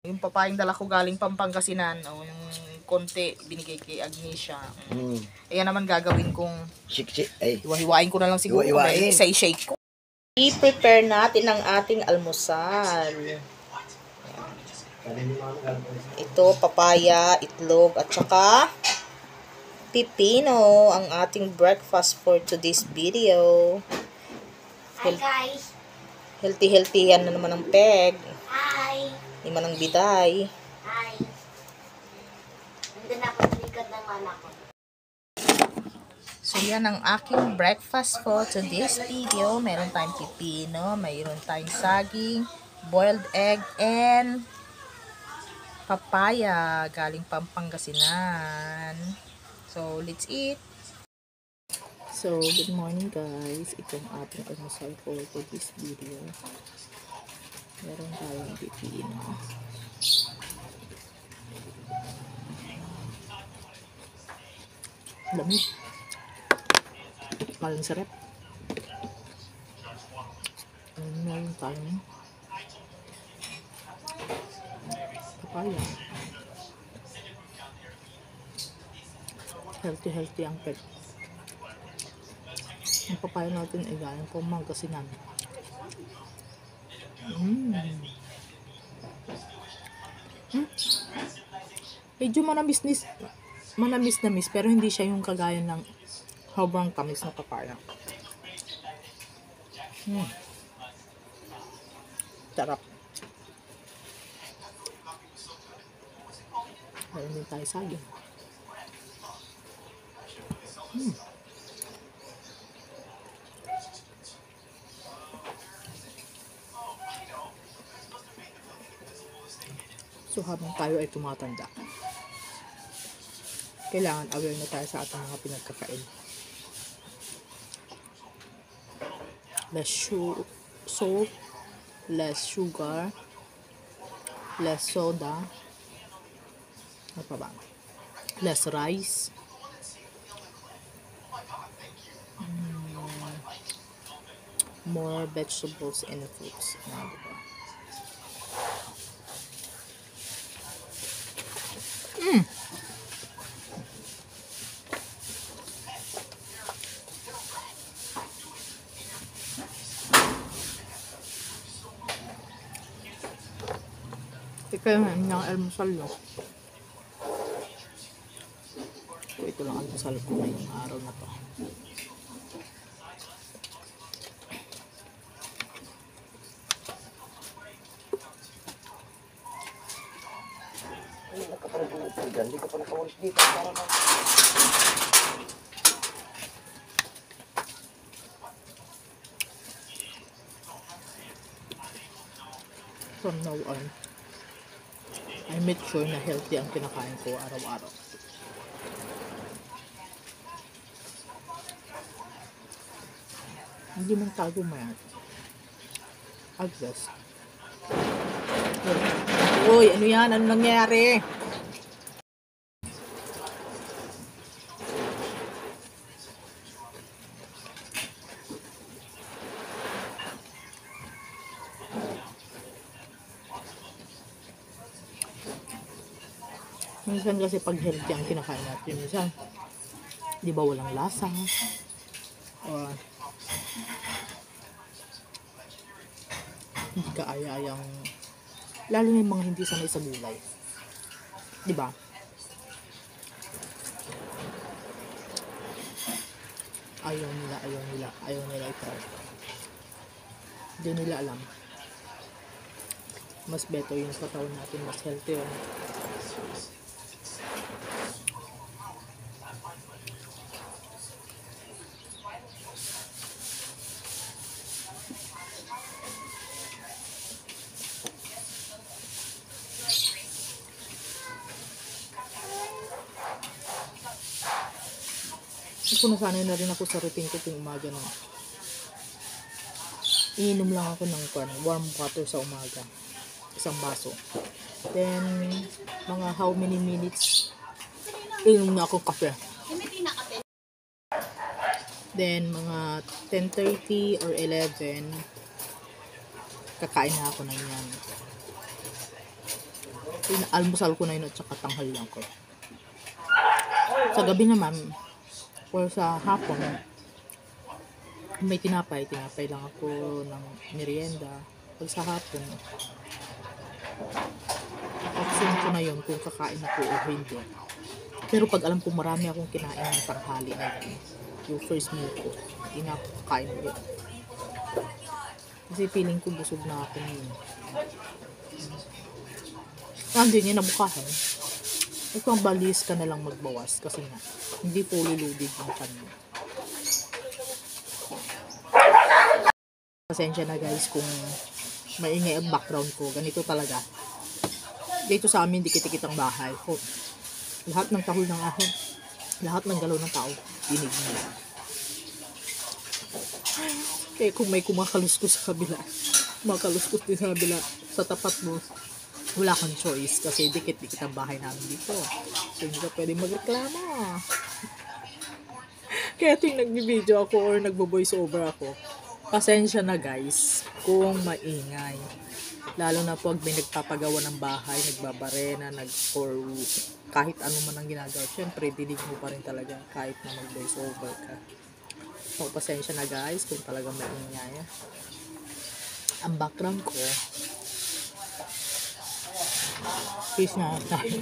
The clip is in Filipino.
Yung papayang dala ko galing Pampangasinan, o yung konti binigay kay Agnesia. Ayan naman gagawin kong hiwa-hiwain ko na lang siguro. Isa-shake ko. I-prepare natin ang ating almusal. Ito, papaya, itlog, at saka pipino ang ating breakfast for today's video. Hi guys. Healthy yan na naman ang peg. Hi. Lima ng biday. Hi. Nandun ako sa likod ng mama ko. So yan ang aking breakfast for today's video. Meron tayong pipino, mayroon tayong saging, boiled egg, and papaya galing Pampangasinan. So let's eat. So good morning guys. Ito ang ating almusal for today's video. Meron tayong pipino. Lamig. Malang sarap. Meron tayong papaya. Healthy ang pet. Ang papaya natin ay galing Pampangasinan. Medyo manamis pero hindi siya yung kagaya ng sobrang tamis na papaya. Sarap. Meron din tayo saging. So habang tayo ay tumatanda, kailangan aware na tayo sa ating mga pinagkakain. Less salt, less sugar, less soda, ano pa ba? Less rice, more vegetables and fruits. Diba? Ikaw yung almusal no? So, ito lang almusal ko ngayong araw na to. Hindi ka pa nakawalis dito. From now on, I make sure na healthy ang pinakain ko araw-araw. Hindi man tago mayat. Adjust. Uy, ano yan? Ano nangyayari? Minsan kasi pag healthy ang kinakain natin, minsan, di ba walang lasa? Or, hindi ka aya-ayang, lalo na yung mga hindi sanay sa gulay. Di ba? Ayaw nila ito. Hindi nila alam. Mas better yung katawan natin, mas healthy yun. Ako nasanay na rin ako sa routine ko tuwing umaga na iinom lang ako ng warm water sa umaga, isang baso. Then mga how many minutes iinom na ako kape. Then mga 10:30 or 11 kakain na ako ng yan. Almusal ko na yun at saka tanghalian ko. Sa gabi naman, or sa hapon, may tinapay lang ako ng merienda. Pag sa hapon, option ko na yun kung kakain ako o hindi. Pero pag alam ko marami akong kinain ng tanghali na yun, yung first meal ko, hindi na ako kakain ulit. Kasi feeling ko busog na ako yun. Hindi niya nabukahan. Ikaw ang balis ka na lang magbawas kasi nga, hindi fully loaded yung kanya. Pasensya na guys kung maingay ang background ko. Ganito talaga. Dito sa amin, dikit-dikit ang bahay. Oh, lahat ng tahol ng ahon, lahat ng galaw ng tao, dinig niya. Kaya kung may kumakaluskos sa kabila, makaluskos din sa kabila, sa tapat mo, wala kang choice kasi dikit-dikit ang bahay namin dito. So, hindi ka pwede magreklamo. Kaya tuwing nag-video ako or nagbo-voice over ako, pasensya na guys kung maingay. Lalo na pag may nagpapagawa ng bahay, nagbabarena, or kahit ano man ang ginagawa. Siyempre, dinig mo pa rin talaga kahit na mag-voice over ka. So, pasensya na guys kung talagang maingay. Ang background ko, peace na tayo.